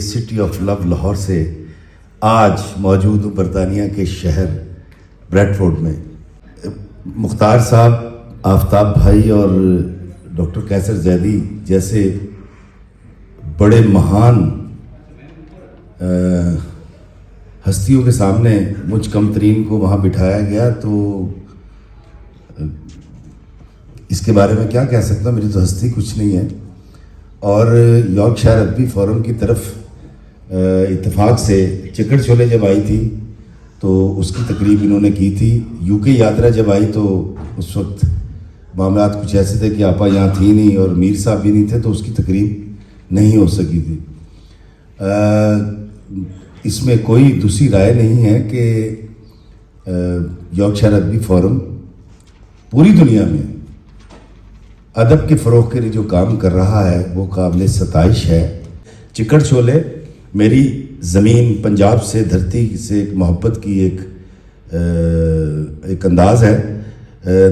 City of لو لاہور سے آج موجود ہوں برطانیہ کے شہر بریڈ فورڈ میں. مختار صاحب، آفتاب بھائی اور ڈاکٹر قیصر زیدی جیسے بڑے مہان ہستیوں کے سامنے مجھ کم ترین کو وہاں بٹھایا گیا تو اس کے بارے میں کیا کہہ سکتا ہوں. میری تو ہستی کچھ نہیں ہے. اور یارکشائر ادبی فورم کی طرف اتفاق سے چکر چھولے جب آئی تھی تو اس کی تقریب انہوں نے کی تھی. یو کے یاترا جب آئی تو اس وقت معاملات کچھ ایسے تھے کہ آپا یہاں تھی نہیں اور میر صاحب بھی نہیں تھے تو اس کی تقریب نہیں ہو سکی تھی. اس میں کوئی دوسری رائے نہیں ہے کہ یارکشائر ادبی فورم پوری دنیا میں ادب کے فروغ کے لیے جو کام کر رہا ہے وہ قابل ستائش ہے. چکر چھولے میری زمین پنجاب سے، دھرتی سے ایک محبت کی ایک انداز ہے.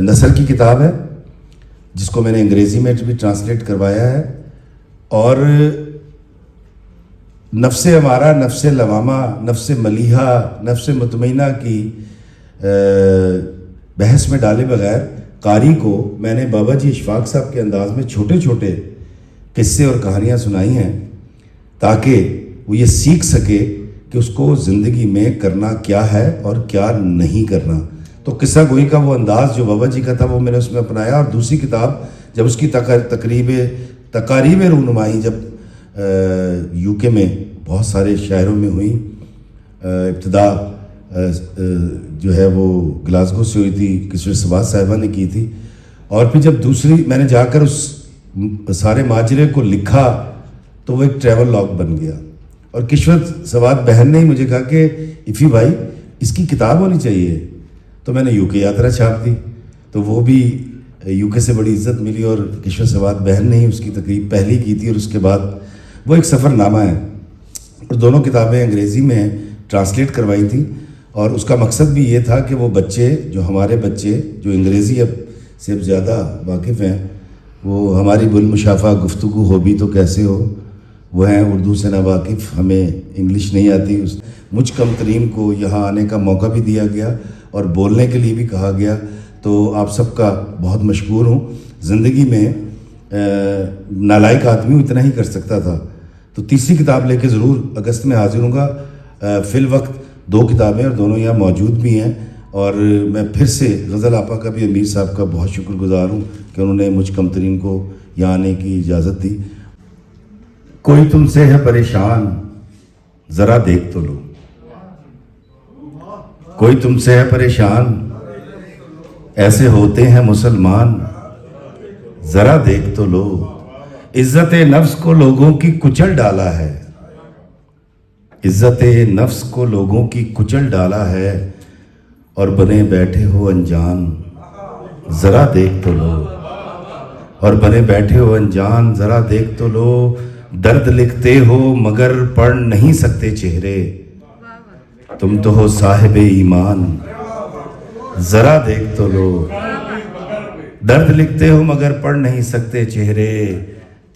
نثر کی کتاب ہے جس کو میں نے انگریزی میں بھی ٹرانسلیٹ کروایا ہے. اور نفس امارہ، نفس لوامہ، نفس ملیحہ، نفس مطمئنہ کی بحث میں ڈالے بغیر قاری کو میں نے بابا جی اشفاق صاحب کے انداز میں چھوٹے چھوٹے قصے اور کہانیاں سنائی ہیں تاکہ وہ یہ سیکھ سکے کہ اس کو زندگی میں کرنا کیا ہے اور کیا نہیں کرنا. تو قصہ گوئی کا وہ انداز جو بابا جی کا تھا وہ میں نے اس میں اپنایا. اور دوسری کتاب جب اس کی تقاریب رونمائی جب یو کے میں بہت سارے شہروں میں ہوئی، ابتدا جو ہے وہ گلاسگو سے ہوئی تھی، کشور سواد صاحبہ نے کی تھی. اور پھر جب دوسری میں نے جا کر اس سارے ماجرے کو لکھا تو وہ ایک ٹریول لاگ بن گیا. اور کشور سواد بہن نے ہی مجھے کہا کہ افی بھائی اس کی کتاب ہونی چاہیے. تو میں نے یو کے یاترا چھاپ دی تو وہ بھی یو کے سے بڑی عزت ملی. اور کشور سواد بہن نے ہی اس کی تقریب پہلی کی تھی اور اس کے بعد وہ ایک سفر نامہ ہے. اور دونوں کتابیں انگریزی میں ٹرانسلیٹ کروائی تھیں. اور اس کا مقصد بھی یہ تھا کہ وہ بچے جو ہمارے بچے جو انگریزی سے اب زیادہ واقف ہیں، وہ ہماری بالمشافہ گفتگو ہو بھی تو کیسے ہو، وہ ہیں اردو سے نا واقف، ہمیں انگلش نہیں آتی. مجھ کم ترین کو یہاں آنے کا موقع بھی دیا گیا اور بولنے کے لیے بھی کہا گیا. تو آپ سب کا بہت مشکور ہوں. زندگی میں نالائق آدمی اتنا ہی کر سکتا تھا. تو تیسری کتاب لے کے ضرور اگست میں حاضر ہوں گا. فی الوقت 2 کتابیں اور دونوں یہاں موجود بھی ہیں. اور میں پھر سے غزل آپا کا بھی، امیر صاحب کا بہت شکر گزار ہوں کہ انہوں نے مجھ کم ترین کو یہاں آنے کی اجازت دی. کوئی تم سے ہے پریشان ذرا دیکھ تو لو، کوئی تم سے ہے پریشان ایسے ہوتے ہیں مسلمان ذرا دیکھ تو لو. عزت نفس کو لوگوں کی کچل ڈالا ہے، عزت نفس کو لوگوں کی کچل ڈالا ہے اور بنے بیٹھے ہو انجان ذرا دیکھ تو لو. اور بنے بیٹھے ہو انجان ذرا دیکھ تو لو. درد لکھتے ہو مگر پڑھ نہیں سکتے چہرے، تم تو ہو صاحب ایمان ذرا دیکھ تو لو. درد لکھتے ہو مگر پڑھ نہیں سکتے چہرے،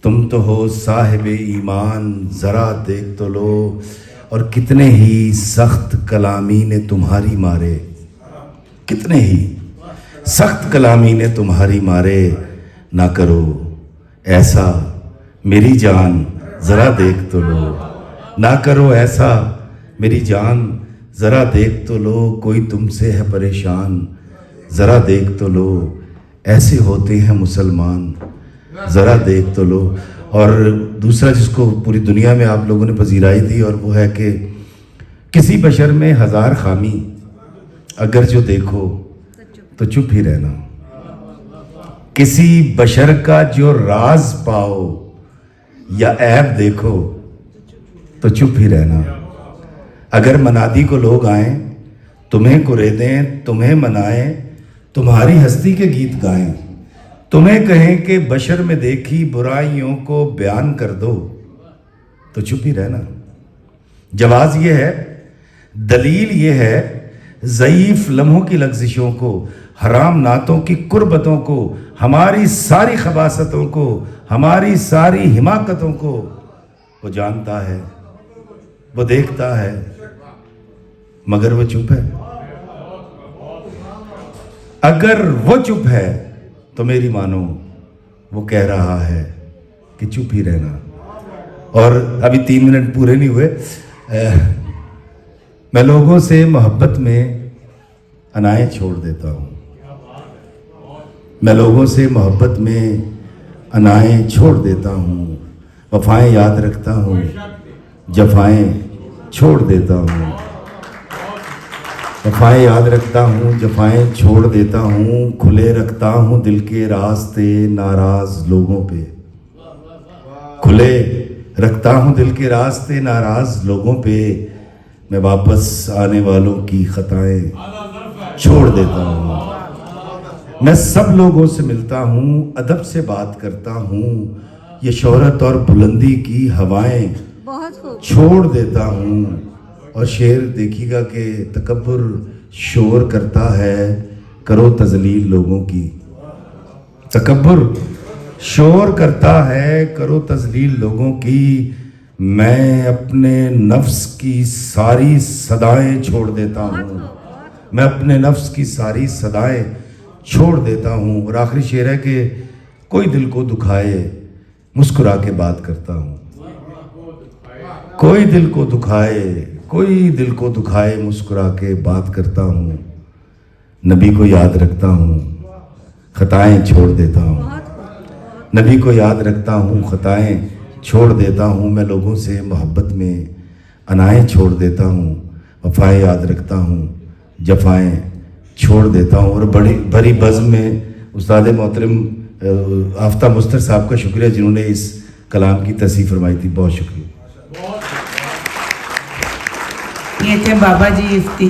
تم تو ہو صاحب ایمان ذرا دیکھ تو لو. اور کتنے ہی سخت کلامی نے تمہاری مارے، کتنے ہی سخت کلامی نے تمہاری مارے، نہ کرو ایسا میری جان ذرا دیکھ تو لو. نہ کرو ایسا میری جان ذرا دیکھ تو لو. کوئی تم سے ہے پریشان ذرا دیکھ تو لو، ایسے ہوتے ہیں مسلمان ذرا دیکھ تو لو. اور دوسرا جس کو پوری دنیا میں آپ لوگوں نے پذیرائی دی اور وہ ہے کہ کسی بشر میں 1000 خامی اگر جو دیکھو تو چپ ہی رہنا. کسی بشر کا جو راز پاؤ یا عیب دیکھو تو چپ ہی رہنا. اگر منادی کو لوگ آئیں، تمہیں کریدیں، تمہیں منائیں، تمہاری ہستی کے گیت گائیں، تمہیں کہیں کہ بشر میں دیکھی برائیوں کو بیان کر دو تو چپ ہی رہنا. جواز یہ ہے، دلیل یہ ہے، ضعیف لمحوں کی لغزشوں کو، حرام نعتوں کی قربتوں کو، ہماری ساری خباثتوں کو، ہماری ساری حماقتوں کو وہ جانتا ہے وہ دیکھتا ہے مگر وہ چپ ہے. اگر وہ چپ ہے تو میری مانو وہ کہہ رہا ہے کہ چپ ہی رہنا. اور ابھی 3 منٹ پورے نہیں ہوئے. میں لوگوں سے محبت میں انائیں چھوڑ دیتا ہوں. میں لوگوں سے محبت میں انائیں چھوڑ دیتا ہوں. وفائیں یاد رکھتا ہوں, جفائیں چھوڑ دیتا ہوں. وفائیں یاد رکھتا ہوں, جفائیں چھوڑ دیتا ہوں. کھلے رکھتا ہوں دل کے راستے ناراض لوگوں پہ. کھلے رکھتا ہوں دل کے راستے ناراض لوگوں پہ. میں واپس آنے والوں کی خطائیں چھوڑ دیتا ہوں. میں سب لوگوں سے ملتا ہوں, ادب سے بات کرتا ہوں. یہ شہرت اور بلندی کی ہوائیں چھوڑ دیتا ہوں. اور شعر دیکھیے گا کہ تکبر شور کرتا ہے, کرو تذلیل لوگوں کی. تکبر شور کرتا ہے, کرو تذلیل لوگوں کی. میں اپنے نفس کی ساری صدائیں چھوڑ دیتا ہوں. میں اپنے نفس کی ساری صدائیں چھوڑ دیتا ہوں. اور آخری شعر ہے کہ کوئی دل کو دکھائے مسکرا کے بات کرتا ہوں. کوئی دل کو دکھائے, کوئی دل کو دکھائے مسکرا کے بات کرتا ہوں. نبی کو یاد رکھتا ہوں, خطائیں چھوڑ دیتا ہوں. نبی کو یاد رکھتا ہوں, خطائیں چھوڑ دیتا ہوں. میں لوگوں سے محبت میں انائیں چھوڑ دیتا ہوں. وفائیں یاد رکھتا ہوں, جفائیں چھوڑ دیتا ہوں. اور بڑی بزم میں استاد محترم آفتاب مستر صاحب کا شکریہ جنہوں نے اس کلام کی تصحیح فرمائی تھی. بہت شکریہ. یہ تھے بابا جی افتی.